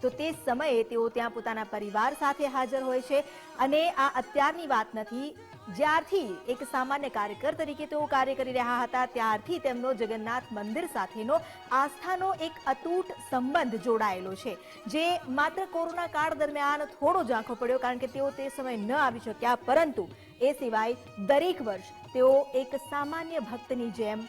તો તે સમયે તેઓ ત્યાં પોતાના પરિવાર સાથે હાજર હોય છે। અને આ અત્યારની વાત નથી, જ્યારથી એક સામાન્ય કાર્યકર તરીકે તેઓ કાર્ય કરી રહ્યા હતા ત્યારથી તેમનો જગન્નાથ મંદિર સાથેનો આસ્થાનો એક અતૂટ સંબંધ જોડાયેલો છે, જે માત્ર કોરોના કાળ દરમિયાન થોડો ઝાંખો પડ્યો કારણ કે તેઓ તે સમય ન આવી શક્યા, પરંતુ એ સિવાય દરેક વર્ષ તેઓ એક સામાન્ય ભક્તની જેમ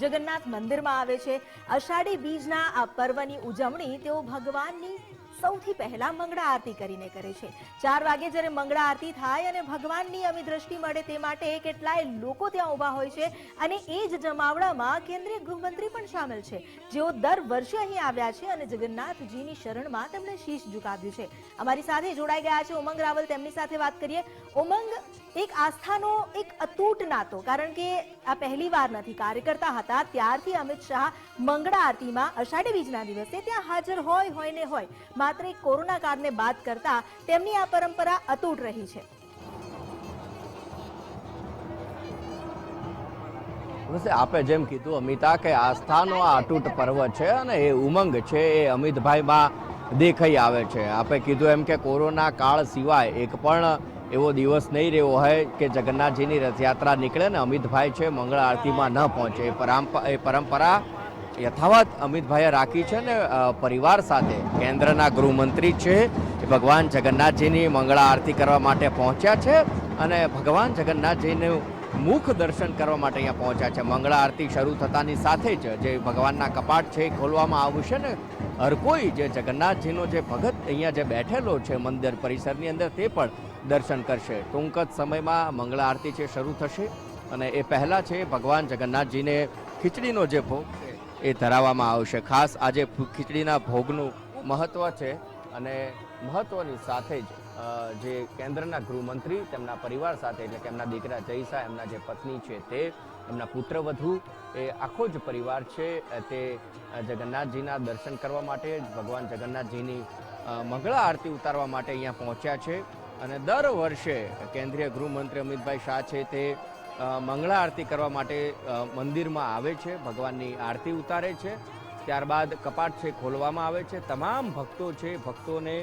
જગન્નાથ મંદિરમાં આવે છે। અષાઢી બીજના આ પર્વની ઉજવણી તેઓ ભગવાનની સૌથી પહેલા મંગળા આરતી કરીને કરે છે। 4 વાગે જ્યારે મંગળા આરતી થાય અને ભગવાનની અમી દ્રષ્ટિ મળે તે માટે કેટલાય લોકો ત્યાં ઊભા હોય છે અને એ જ જમાવડામાં કેન્દ્રીય ગૃહમંત્રી પણ સામેલ છે, જેઓ દર વર્ષે અહીં આવ્યા છે અને જગન્નાથજીની શરણમાં તેમણે શીશ ઝુકાવ્યું છે। અમારી સાથે જોડાઈ ગયા છે ઉમંગ રાવલ, તેમની સાથે વાત કરીએ। ઉમંગ, એક આસ્થાનો એક અતૂટ નાતો, કારણ કે આ પહેલી વાર નથી, કાર્યકર્તા હતા ત્યારથી અમિત શાહ મંગળા આરતીમાં અષાઢી બીજના દિવસે ત્યાં હાજર હોય ને હોય, માત્ર એક કોરોના કાળને બાદ કરતા તેમની આ પરંપરા અતૂટ રહી છે। આપે જેમ કીધું અમિતા કે આસ્થાનો આ અતૂટ પર્વ છે અને એ ઉમંગ છે એ અમિતભાઈમાં દેખાઈ આવે છે। આપે કીધું એમ કે કોરોના કાળ સિવાય એક પણ એવો દિવસ નહીં રહ્યો હોય કે જગન્નાથજીની રથયાત્રા નીકળે ને અમિતભાઈ છે મંગળા આરતીમાં ન પહોંચે। એ પરંપરા યથાવત અમિતભાઈએ રાખી છે ને પરિવાર સાથે કેન્દ્રના ગૃહમંત્રી છે એ ભગવાન જગન્નાથજીની મંગળા આરતી કરવા માટે પહોંચ્યા છે અને ભગવાન જગન્નાથજીનું મુખ દર્શન કરવા માટે અહીંયા પહોંચ્યા છે। મંગળા આરતી શરૂ થતાની સાથે જ જે ભગવાનના કપાટ છે એ ખોલવામાં આવશે ને હર કોઈ જે જગન્નાથજીનો જે ભગત અહીંયા જે બેઠેલો છે મંદિર પરિસરની અંદર તે પણ દર્શન કરશે। ટૂંક જ સમયમાં મંગળા આરતી છે શરૂ થશે અને એ પહેલાં છે ભગવાન જગન્નાથજીને ખીચડીનો જે ભોગ છે એ ધરાવવામાં આવશે। ખાસ આજે ખીચડીના ભોગનું મહત્ત્વ છે અને મહત્ત્વની સાથે જ જે કેન્દ્રના ગૃહમંત્રી તેમના પરિવાર સાથે એટલે કે એમના દીકરા જયસા, એમના જે પત્ની છે તે, એમના પુત્રવધુ, એ આખો જ પરિવાર છે તે જગન્નાથજીના દર્શન કરવા માટે ભગવાન જગન્નાથજીની મંગળા આરતી ઉતારવા માટે અહીંયા પહોંચ્યા છે। અને દર વર્ષે કેન્દ્રીય ગૃહમંત્રી અમિતભાઈ શાહ છે તે મંગળા આરતી કરવા માટે મંદિરમાં આવે છે, ભગવાનની આરતી ઉતારે છે, ત્યારબાદ કપાટ છે ખોલવામાં આવે છે। તમામ ભક્તો છે ભક્તોને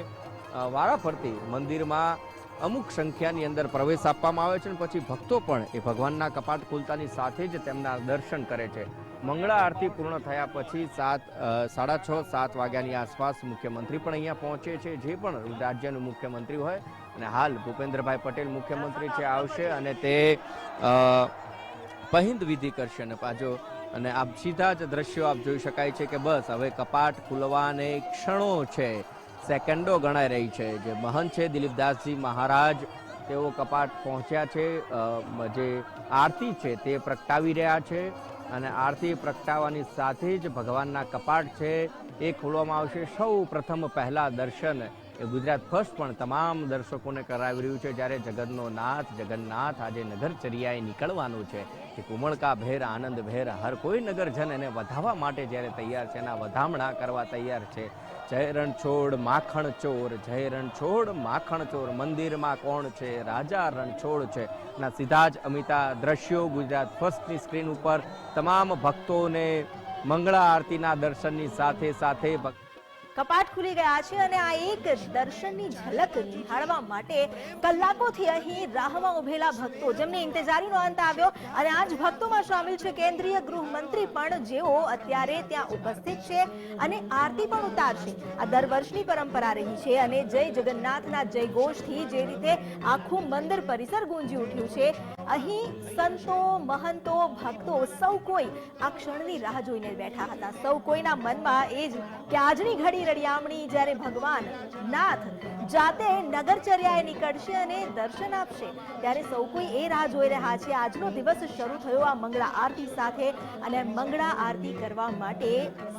વારાફરતી મંદિરમાં અમુક સંખ્યાની અંદર પ્રવેશ આપવામાં આવે છે અને પછી ભક્તો પણ એ ભગવાનના કપાટ ખોલતાની સાથે જ તેમના દર્શન કરે છે। મંગળા આરતી પૂર્ણ થયા પછી 6:30-7 વાગ્યાની આસપાસ મુખ્યમંત્રી પણ અહીંયા પહોંચે છે, જે પણ રાજ્યનું મુખ્યમંત્રી હોય અને હાલ ભૂપેન્દ્રભાઈ પટેલ મુખ્યમંત્રી છે આવશે અને તે પહિંદ વિધિ કરશે અને પાછો અને આપ સીધા જ દ્રશ્યો આપ જોઈ શકાય છે કે બસ હવે કપાટ ખુલવાને ક્ષણો છે, સેકન્ડો ગણાઈ રહી છે। જે મહંત છે દિલીપદાસજી મહારાજ તેઓ કપાટ પહોંચ્યા છે, જે આરતી છે તે પ્રગટાવી રહ્યા છે અને આરતી પ્રગટાવવાની સાથે જ ભગવાનના કપાટ છે એ ખોલવામાં આવશે। સૌ પ્રથમ પહેલા દર્શન એ ગુજરાત ફર્સ્ટ પણ તમામ દર્શકોને કરાવી રહ્યું છે, જ્યારે જગતનો નાથ જગન્નાથ આજે નગરચર્યાએ નીકળવાનું છે। એક ઉમળકા ભેર આનંદ ભેર હર કોઈ નગરજન એને વધાવવા માટે જ્યારે તૈયાર છે, એના વધામણા કરવા તૈયાર છે। જય રણછોડ માખણ ચોર, જય રણછોડ માખણ ચોર, મંદિરમાં કોણ છે રાજા રણછોડ છે ના સીધા જ અમિતા દ્રશ્યો ગુજરાત ફર્સ્ટની સ્ક્રીન ઉપર તમામ ભક્તોને મંગળા આરતીના દર્શનની સાથે સાથે કપાટ ખુલી ગયા છે અને આ એક દર્શનની ઝલક નિહાળવા માટે કલાકોથી અહીં રાહમાં ઉભેલા ભક્તો, જેમની ઇંતજારીનો અંત આવ્યો અને આ જ ભક્તોમાં સામેલ છે કેન્દ્રીય ગૃહમંત્રી પણ, જેઓ અત્યારે ત્યાં ઉપસ્થિત છે અને આરતી પણ ઉતારશે। આ દર વર્ષની પરંપરા રહી છે અને જય જગન્નાથના જયઘોષથી જે રીતે આખું મંદિર પરિસર ગુંજી ઉઠ્યું છે, અહીં સંતો, મહંતો, ભક્તો સૌ કોઈ આ ક્ષણની રાહ જોઈને બેઠા હતા। સૌ કોઈના મનમાં એ જ કે આજની ઘડી રડિયામણી જ્યારે ભગવાન નાથ જાતે નગરચર્યાએ નીકળશે અને દર્શન આપશે, ત્યારે સૌ કોઈ એ રાહ જોઈ રહ્યા છે। આજનો દિવસ શરૂ થયો આ મંગળા આરતી સાથે અને મંગળા આરતી કરવા માટે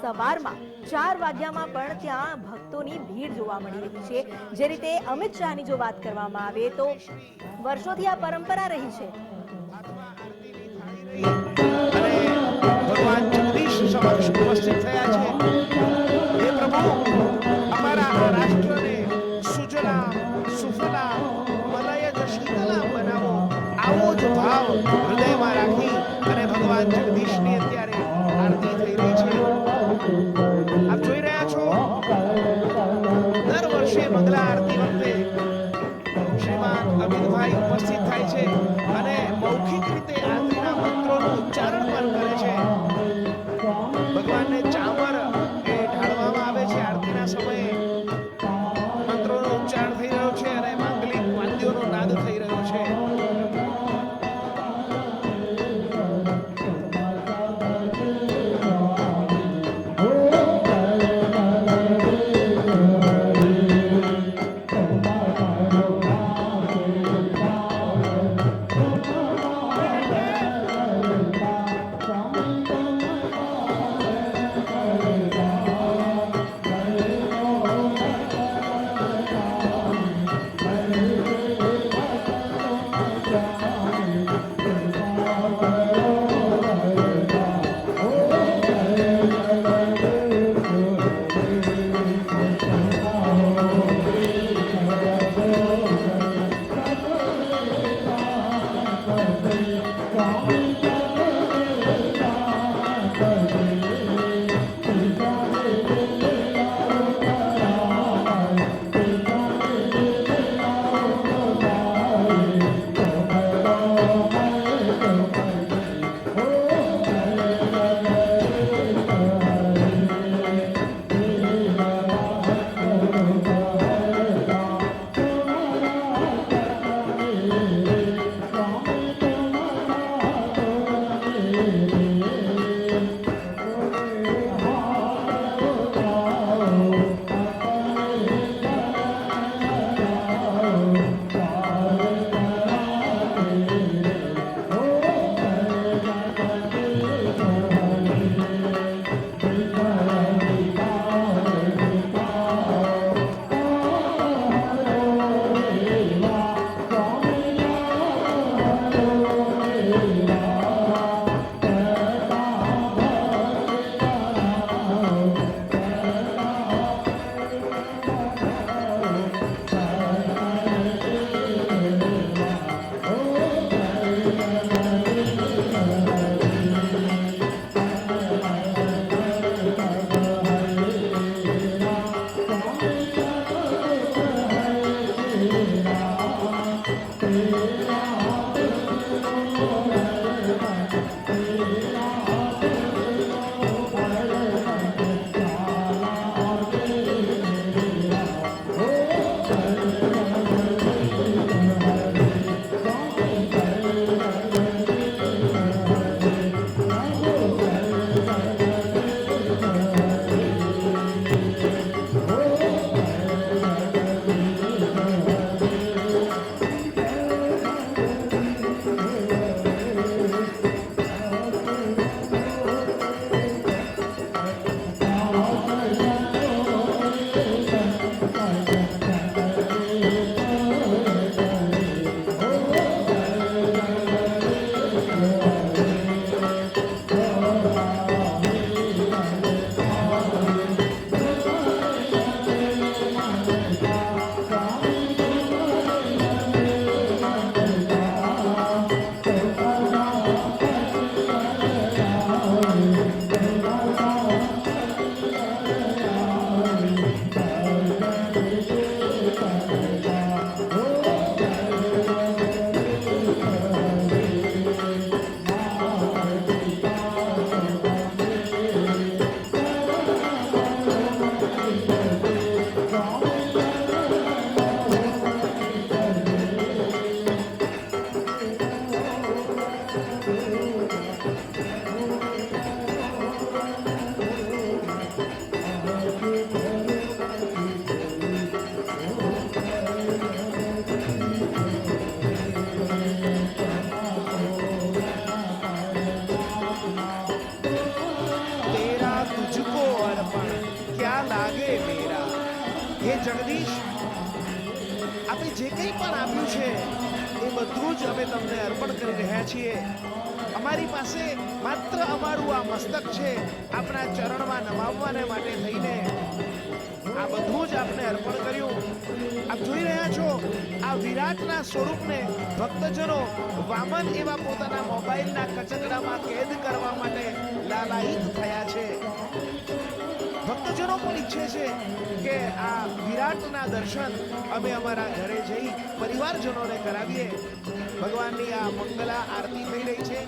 સવારમાં 4 વાગ્યામાં પણ ત્યાં ભક્તોની ભીડ જોવા મળી રહી છે। જે રીતે અમિત શાહની જો વાત કરવામાં આવે તો વર્ષોથી આ પરંપરા રહી છે। ભગવાન જગદીશ સમક્ષ ઉપસ્થિત થયા છે। હે પ્રભુ, અમારા રાષ્ટ્રને સુજલામ સુફલામ મલયજ શીતલામ બનાવો, આવો જ ભાવ હૃદયમાં રાખી અને ભગવાન જગદીશની અત્યારે આરતી થઈ રહી છે। આપ જોઈ રહ્યા છો દર વર્ષે મંગલા આરતી વખતે શ્રીમાન અમિતભાઈ ઉપસ્થિત થાય છે અને મૌખિક રીતે આરતીના મંત્રોનું ઉચ્ચારણ પણ કરે છે. ભગવાનને ચામર એ ઢાળવામાં આવે છે. આરતીના સમયે મંત્રોનો ઉચ્ચારણ થઈ રહ્યો છે અને માંગલિક વાદ્યોનો નાદ થઈ રહ્યો છે. હે જગદીશ, આપે જે કંઈ પણ આપ્યું છે એ બધું જ અમે તમને અર્પણ કરી રહ્યા છીએ. અમારી પાસે માત્ર અમારું આ મસ્તક છે, આપણા ચરણમાં નમાવવાને માટે થઈને આ બધું જ આપને અર્પણ કર્યું. આપ જોઈ રહ્યા છો આ વિરાટના સ્વરૂપને ભક્તજનો વામન એવા પોતાના મોબાઈલના કચકડામાં કેદ કરવા માટે લાલાયિત થયા છે. ભક્તજનો પણ ઈચ્છે છે કે આ વિરાટના દર્શન અમે અમારા ઘરે જઈ પરિવારજનોને કરાવીએ. ભગવાનની આ મંગલા આરતી થઈ રહી છે.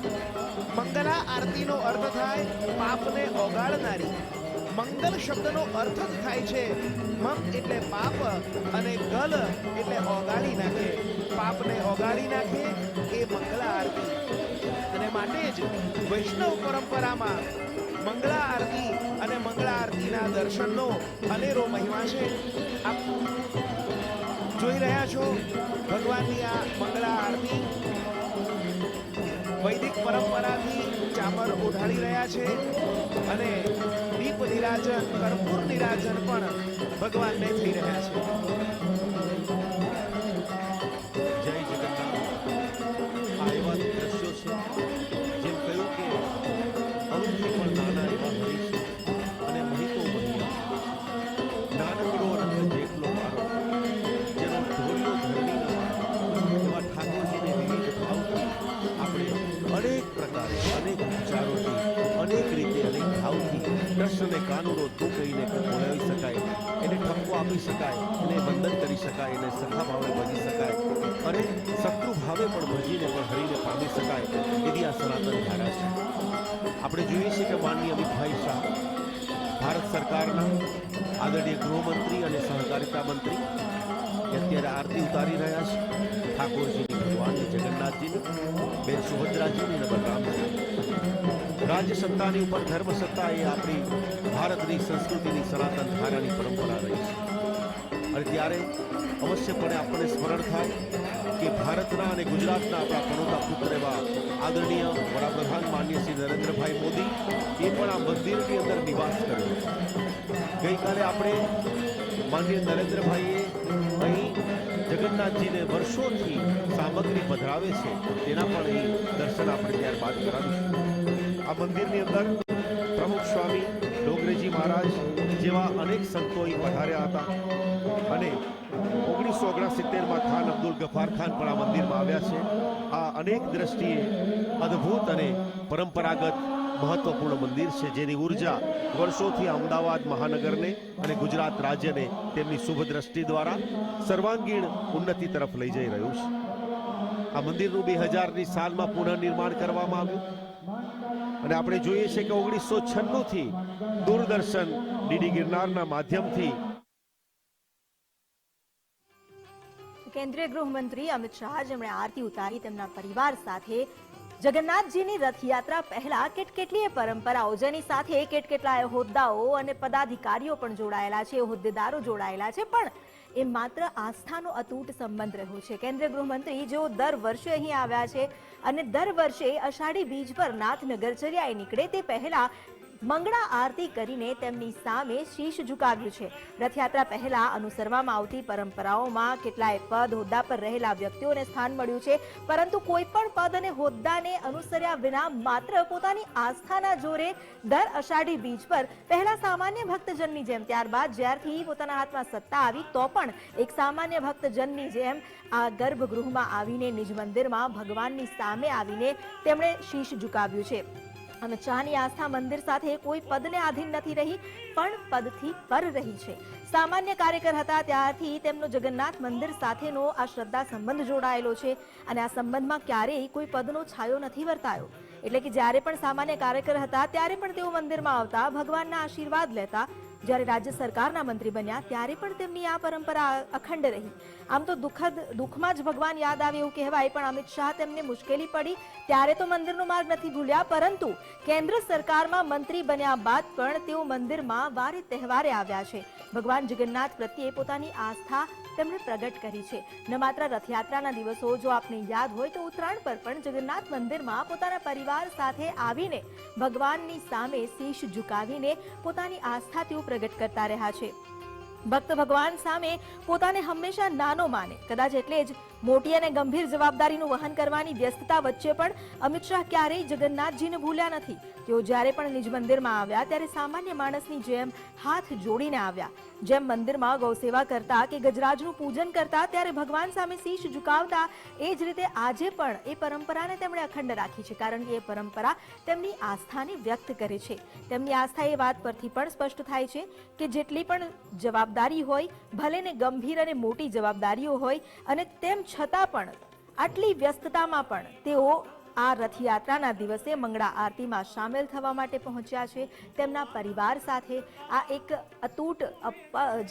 મંગલા આરતીનો અર્થ થાય પાપને ઓગાળનારી. મંગલ શબ્દનો અર્થ જ થાય છે મમ એટલે પાપ અને ગલ એટલે ઓગાળી નાખે. પાપને ઓગાળી નાખે એ મંગલા આરતી. અને માટે જ વૈષ્ણવ પરંપરામાં મંગળા આરતી અને મંગળા આરતીના દર્શનનો અનેરો મહિમા છે. આપ જોઈ રહ્યા છો ભગવાનની આ મંગળા આરતી. વૈદિક પરંપરાથી ચામર ઓઢાડી રહ્યા છે અને દીપ નિરાજન કર્પૂર નિરાજન પણ ભગવાનને થઈ રહ્યા છે. જય જગન્નાથ. આ એવા દ્રશ્યો છે જેમ કહ્યું કે અવથી પણ નાના એવા હરી છે અને મહિતો મહિયા. નાનકડો રંગ જેટલો મારો જેનો ઢોલિયો ધરણીનો એવા ઠાકોરજીને વિવિધ ભાવથી આપણે અનેક પ્રકારે અનેક વિચારોથી અનેક રીતે અનેક ભાવથી કૃષ્ણને કાનુડો તું કહીને બોલાવી શકાય, એને ઠપકો આપી શકાય, એને વંદન કરી શકાય, એને સખા ભાવે ભજી શકાય અને શત્રુ ભાવે પણ ભજીને પણ હરીને પામી શકાય એવી આ સનાતન ધારા છે. આપણે જોઈએ છીએ કે માનનીય અમિતભાઈ શાહ ભારત સરકારના આદરણીય ગૃહમંત્રી અને સહકારિતા મંત્રી અત્યારે આરતી ઉતારી રહ્યા છે ઠાકોરજીની, ભગવાનની, જગન્નાથજીની, બેન સુભદ્રાજીની અને બલરામજી. રાજ્ય સત્તાની ઉપર ધર્મ સત્તા એ આપણી ભારતની સંસ્કૃતિની સનાતન ધારાની પરંપરા રહી છે. અને ત્યારે અવશ્યપણે આપણને સ્મરણ થાય કે ભારતના અને ગુજરાતના આપણા પનોતા પુત્ર એવા આદરણીય વડાપ્રધાન માનનીય શ્રી નરેન્દ્રભાઈ મોદી એ પણ આ મંદિરની અંદર નિવાસ કર્યો. ગઈકાલે આપણે માનનીય નરેન્દ્રભાઈએ અહીં જગન્નાથજીને વર્ષોથી સામગ્રી પધરાવે છે તેના પણ અહીં દર્શન આપણે ત્યારબાદ કરાવીશું. આ મંદિરની અંદર પ્રમુખ સ્વામી ડોગરેજી મહારાજ જેવા અનેક સંતો અહીં પધાર્યા હતા અને 1969માં ખાન અબ્દુલ ગફાર ખાન પણ આ મંદિરમાં આવ્યા છે. આ અનેક દ્રષ્ટિએ અદ્ભુત અને પરંપરાગત મહત્વપૂર્ણ મંદિર છે જેની ઉર્જા વર્ષોથી અમદાવાદ મહાનગરને અને ગુજરાત રાજ્યને તેમની શુભ દ્રષ્ટિ દ્વારા સર્વાંગીણ ઉન્નતિ તરફ લઈ જઈ રહ્યું છે. આ મંદિરનું 2000ની સાલમાં પુનઃનિર્માણ કરવામાં આવ્યું અને આપણે જોઈએ છીએ કે 1996થી દૂરદર્શન ડીડી ગિરનારના માધ્યમથી કેન્દ્રીય ગૃહમંત્રી અમિત શાહ જેમણે આરતી ઉતારી તેમના પરિવાર સાથે જગન્નાથજીની રથયાત્રા પહેલા કેટલીય પરંપરાઓ જેની સાથે કેટલાય હોદ્દાઓ અને પદાધિકારીઓ પણ જોડાયેલા છે, હોદ્દેદારો જોડાયેલા છે, પણ એ માત્ર આસ્થાનો અતૂટ સંબંધ રહ્યો છે. કેન્દ્રીય ગૃહમંત્રી જેઓ દર વર્ષે અહીં આવ્યા છે અને દર વર્ષે અષાઢી બીજ પર નાથનગરચર્યાએ નીકળે તે પહેલા મંગળા આરતી કરીને તેમની સામે શીશ ઝુકાવ્યું છે. રથયાત્રા પહેલા અનુસરવામાં આવતી પરંપરાઓમાં કેટલાય પદ હોદ્દા પર રહેલા વ્યક્તિઓને સ્થાન મળ્યું છે, પરંતુ કોઈ પણ પદ અને હોદ્દાને અનુસર્યા વિના માત્ર પોતાની આસ્થાના જોરે દર અષાઢી બીજ પર પહેલા સામાન્ય ભક્તજનની જેમ, ત્યારબાદ જ્યારથી પોતાના હાથમાં સત્તા આવી તો પણ એક સામાન્ય ભક્તજનની જેમ આ ગર્ભગૃહમાં આવીને નિજ મંદિરમાં ભગવાનની સામે આવીને તેમણે શીશ ઝુકાવ્યું છે. અમિત શાહની આસ્થા મંદિર સાથે કોઈ પદને આધીન નથી રહી પણ પદથી પર રહી છે. સામાન્ય કાર્યકર હતા ત્યારથી તેમનો જગન્નાથ મંદિર સાથેનો આ શ્રદ્ધા સંબંધ જોડાયેલો છે અને આ સંબંધમાં ક્યારેય કોઈ પદનો છાયો નથી વર્તાયો. એટલે કે જ્યારે પણ સામાન્ય કાર્યકર હતા ત્યારે પણ તેઓ મંદિરમાં આવતા, ભગવાનના આશીર્વાદ લેતા. જ્યારે રાજ્ય સરકારના મંત્રી બન્યા ત્યારે પણ તેમની આ પરંપરા અખંડ રહી. આમ તો દુઃખમાં જ ભગવાન યાદ આવે એવું કહેવાય, પણ અમિત શાહ તેમને મુશ્કેલી પડી ત્યારે તો મંદિરનો માર્ગ નથી ભૂલ્યા, પરંતુ કેન્દ્ર સરકારમાં મંત્રી બન્યા બાદ પણ તેઓ મંદિરમાં વારે તહેવારે આવ્યા છે. ભગવાન જગન્નાથ પ્રત્યે પોતાની આસ્થા તેમણે પ્રગટ કરી છે. ન માત્ર રથયાત્રાના દિવસો, જો આપને યાદ હોય તો ઉત્તરાયણ પર પણ જગન્નાથ મંદિરમાં પોતાના પરિવાર સાથે આવીને ભગવાનની સામે શીશ ઝુકાવીને પોતાની આસ્થા તેઓ પ્રગટ કરતા રહ્યા છે. ભક્ત ભગવાન સામે પોતાને હંમેશા નાનો માને, કદાચ એટલે જ મોટી અને ગંભીર જવાબદારીનું વહન કરવાની વ્યસ્તતા વચ્ચે પણ અમિત શાહ ક્યારેય જગન્નાથજીને ભૂલ્યા નથી. તેઓ જ્યારે પણ નિજ મંદિરમાં આવ્યા ત્યારે સામાન્ય માણસની જેમ હાથ જોડીને આવ્યા. જેમ મંદિરમાં ગૌસેવા કરતા કે ગજરાજનું પૂજન કરતા ત્યારે ભગવાન સામે શીશ ઝુકાવતા એ જ રીતે આજે પણ એ પરંપરાને તેમણે અખંડ રાખી છે, કારણ કે એ પરંપરા તેમની આસ્થાને વ્યક્ત કરે છે. તેમની આસ્થા એ વાત પરથી પણ સ્પષ્ટ થાય છે કે જેટલી પણ જવાબદારી હોય, ભલે ને ગંભીર અને મોટી જવાબદારીઓ હોય, અને તેમ છતાં પણ આટલી વ્યસ્તતામાં પણ તેઓ આ રથયાત્રાના દિવસે મંગળા આરતીમાં સામેલ થવા માટે પહોંચ્યા છે. તેમના પરિવાર સાથે આ એક અતૂટ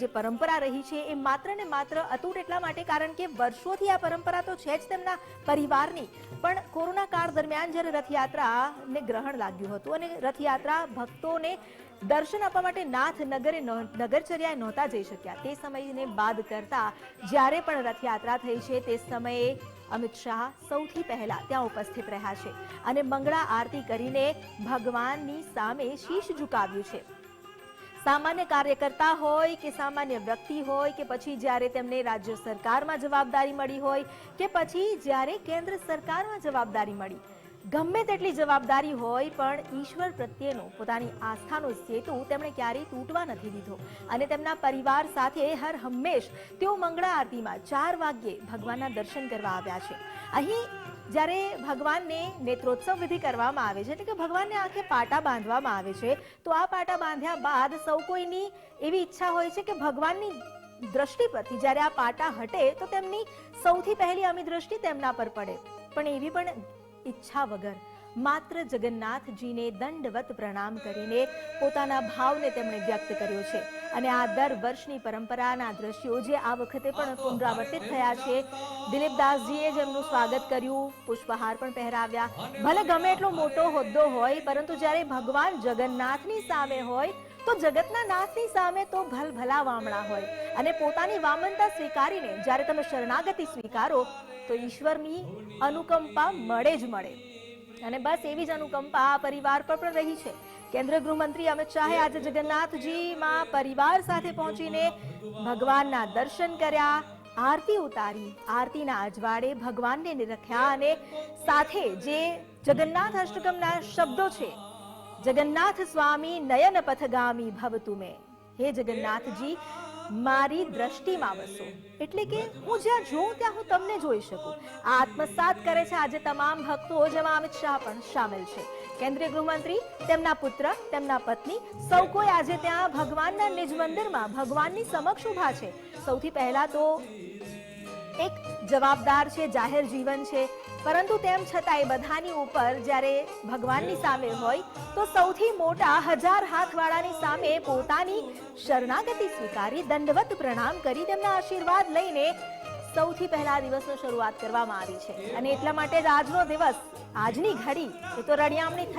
જે પરંપરા રહી છે એ માત્ર ને માત્ર અતૂટ એટલા માટે કારણ કે વર્ષોથી આ પરંપરા તો છે જ તેમના પરિવારની, પણ કોરોના કાળ દરમિયાન જ્યારે રથયાત્રાને ગ્રહણ લાગ્યું હતું અને રથયાત્રા ભક્તોને દર્શન આપવા માટે નાથ નગરે નગરચર્યાએ નહોતા જઈ શક્યા, તે સમયને બાદ કરતા જ્યારે પણ રથયાત્રા થઈ છે તે સમયે અમિત શાહ સૌથી પહેલા ત્યાં ઉપસ્થિત રહ્યા છે અને મંગળા આરતી કરીને ભગવાનની સામે શીશ ઝુકાવ્યું છે. સામાન્ય કાર્યકર્તા હોય કે સામાન્ય વ્યક્તિ હોય કે પછી જ્યારે તેમને રાજ્ય સરકારમાં જવાબદારી મળી હોય કે પછી જ્યારે કેન્દ્ર સરકારમાં જવાબદારી મળી, ગમે તેટલી જવાબદારી હોય પણ ઈશ્વર પ્રત્યેનો પોતાની આસ્થાનો સેતુ તેમણે ક્યારેય તૂટવા નથી દીધો અને તેમના પરિવાર સાથે હર હંમેશ તેઓ મંગળા આરતીમાં 4 વાગ્યે ભગવાનના દર્શન કરવા આવ્યા છે. અહીં જ્યારે ભગવાનને નેત્રોત્સવ વિધિ કરવામાં આવે છે, એટલે કે ભગવાનને આંખે પાટા બાંધવામાં આવે છે, તો આ પાટા બાંધ્યા બાદ સૌ કોઈની એવી ઈચ્છા હોય છે કે ભગવાનની દ્રષ્ટિ પરથી જ્યારે આ પાટા હટે તો તેમની સૌથી પહેલી અમી દ્રષ્ટિ તેમના પર પડે, પણ એવી પણ ઈચ્છા વગર માત્ર જગન્નાથજીને દંડવત પ્રણામ કરીને પોતાના ભાવને તેમણે વ્યક્ત કર્યો છે. અને આ દર વર્ષની પરંપરાના દ્રશ્યો જે આ વખતે પણ પુનરાવર્તિત થયા છે. દિલીપદાસજીએ જેમનું સ્વાગત કર્યું, પુષ્પહાર પણ પહેરાવ્યા, ભલે ગમે એટલો મોટો હોદ્દો હોય પરંતુ જ્યારે ભગવાન જગન્નાથની સામે હોય તો જગતના નાથની સામે તો ભલભલા વામણા હોય અને પોતાની વામનતા સ્વીકારીને જ્યારે તમે શરણાગતિ સ્વીકારો તો ઈશ્વરની અનુકંપા મળે જ મળે. અને બસ એવી જ અનુકંપા આ પરિવાર પર પણ રહી છે. કેન્દ્રીય ગૃહમંત્રી અમિત શાહે આજે જગન્નાથજીમાં પરિવાર સાથે પહોંચીને ભગવાનના દર્શન કર્યા, આરતી ઉતારી, આરતીના અજવાળે ભગવાનને નિરખ્યા અને સાથે જે જગન્નાથ અષ્ટકમના શબ્દો છે, જગન્નાથ સ્વામી નયન પથગામી ભવતુ મે, હે જગન્નાથજી મારી દ્રષ્ટિમાં વસો, એટલે કે હું જ્યાં જોઉં ત્યાં હું તમને જોઈ શકું. આ આત્મસાત કરે છે આજે તમામ ભક્તો, જેમાં અમિત શાહ પણ સામેલ છે. કેન્દ્રીય ગૃહમંત્રી, તેમના પુત્ર, તેમના પત્ની, સૌ કોઈ આજે ત્યાં ભગવાનના નિજ મંદિરમાં ભગવાનની સમક્ષ ઊભા છે. સૌથી પહેલા તો એક જવાબદાર છે, જાહેર જીવન છે, પરંતુ તેમ છતાં એ બધાની ઉપર જ્યારે ભગવાનની સામે હોય તો સૌથી મોટા 1000 હાથવાળાની સામે પોતાની શરણાગતિ સ્વીકારી, દંડવત પ્રણામ કરી તેમના આશીર્વાદ લઈને સૌથી પહેલા દિવસનો શરૂઆત કરવામાં આવી છે. અને એટલા માટે જ આજનો દિવસ, આજની ઘડી એ તો રળિયામણી થઈ